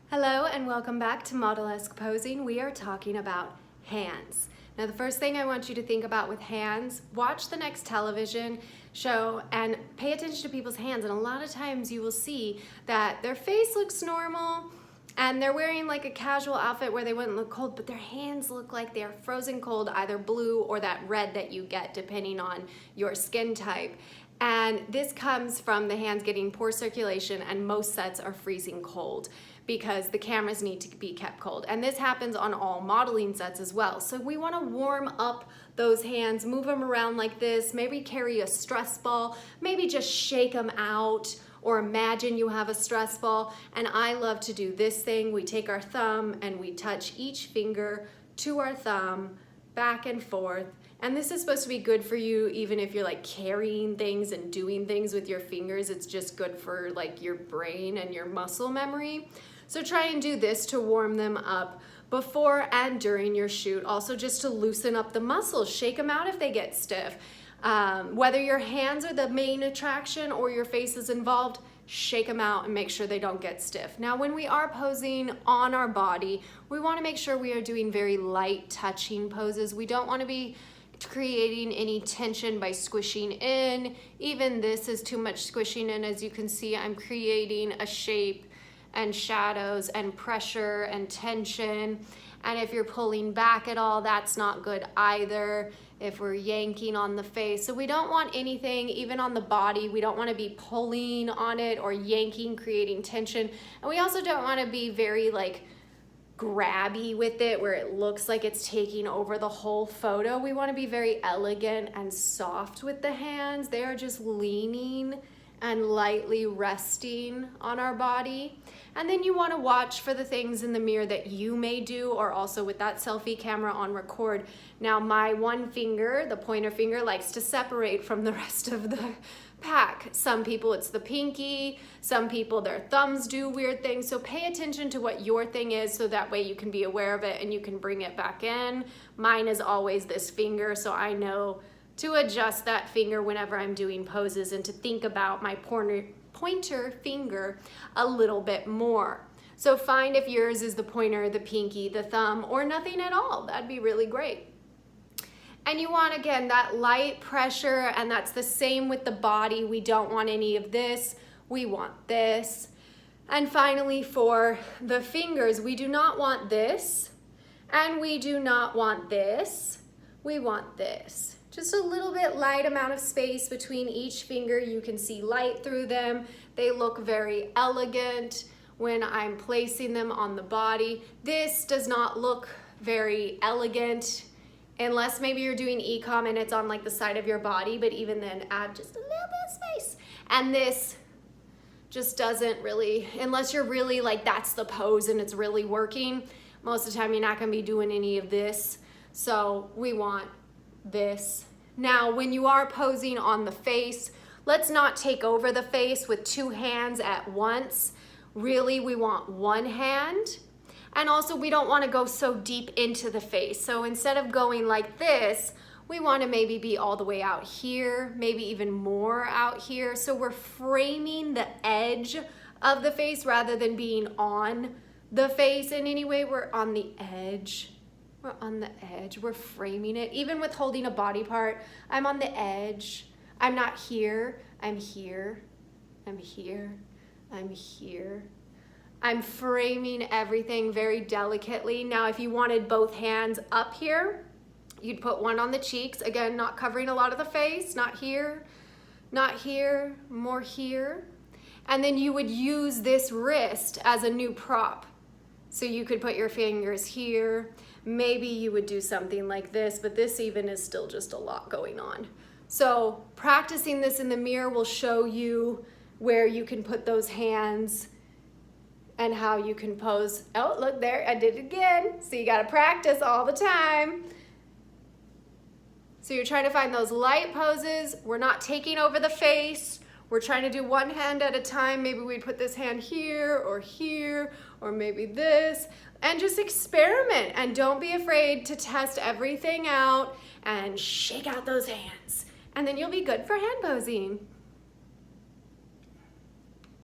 Hello and welcome back to Modelesque Posing. We are talking about hands. Now the first thing I want you to think about with hands, watch the next television show and pay attention to people's hands, and a lot of times you will see that their face looks normal and they're wearing like a casual outfit where they wouldn't look cold, but their hands look like they are frozen cold, either blue or that red that you get depending on your skin type. And this comes from the hands getting poor circulation, and most sets are freezing cold because the cameras need to be kept cold. And this happens on all modeling sets as well. So we wanna warm up those hands, move them around like this, maybe carry a stress ball, maybe just shake them out, or imagine you have a stress ball. And I love to do this thing. We take our thumb and we touch each finger to our thumb, back and forth. And this is supposed to be good for you even if you're like carrying things and doing things with your fingers. It's just good for like your brain and your muscle memory. So try and do this to warm them up before and during your shoot. Also just to loosen up the muscles, shake them out if they get stiff. Whether your hands are the main attraction or your face is involved, shake them out and make sure they don't get stiff. Now, when we are posing on our body, we want to make sure we are doing very light touching poses. We don't want to be creating any tension by squishing in. Even this is too much squishing in. As you can see, I'm creating a shape and shadows and pressure and tension. And if you're pulling back at all, that's not good either. If we're yanking on the face. So we don't want anything, even on the body, we don't want to be pulling on it or yanking, creating tension. And we also don't want to be very like grabby with it where it looks like it's taking over the whole photo. We want to be very elegant and soft with the hands. They are just leaning and lightly resting on our body. And then you want to watch for the things in the mirror that you may do, or also with that selfie camera on record. Now my one finger, the pointer finger, likes to separate from the rest of the pack. Some people it's the pinky, some people their thumbs do weird things. So pay attention to what your thing is so that way you can be aware of it and you can bring it back in. Mine is always this finger, so I know to adjust that finger whenever I'm doing poses and to think about my pointer finger a little bit more. So find if yours is the pointer, the pinky, the thumb, or nothing at all. That'd be really great. And you want, again, that light pressure, and that's the same with the body. We don't want any of this. We want this. And finally, for the fingers, we do not want this, and we do not want this. We want this. Just a little bit light amount of space between each finger. You can see light through them. They look very elegant when I'm placing them on the body. This does not look very elegant unless maybe you're doing e-com and it's on like the side of your body, but even then add just a little bit of space. And this just doesn't really, unless you're really like that's the pose and it's really working, most of the time you're not gonna be doing any of this. So we want this. Now, when you are posing on the face, let's not take over the face with two hands at once. Really, we want one hand. And also, we don't want to go so deep into the face. So instead of going like this, we want to maybe be all the way out here, maybe even more out here. So we're framing the edge of the face rather than being on the face in any way. We're on the edge. We're on the edge, we're framing it. Even with holding a body part, I'm on the edge. I'm not here, I'm here, I'm here, I'm here. I'm framing everything very delicately. Now, if you wanted both hands up here, you'd put one on the cheeks. Again, not covering a lot of the face, not here, more here. And then you would use this wrist as a new prop. So you could put your fingers here. Maybe you would do something like this, but this even is still just a lot going on. So practicing this in the mirror will show you where you can put those hands and how you can pose. Oh, look there, I did it again. So you gotta practice all the time. So you're trying to find those light poses. We're not taking over the face. We're trying to do one hand at a time. Maybe we'd put this hand here, or maybe this, and just experiment. And don't be afraid to test everything out and shake out those hands. And then you'll be good for hand posing.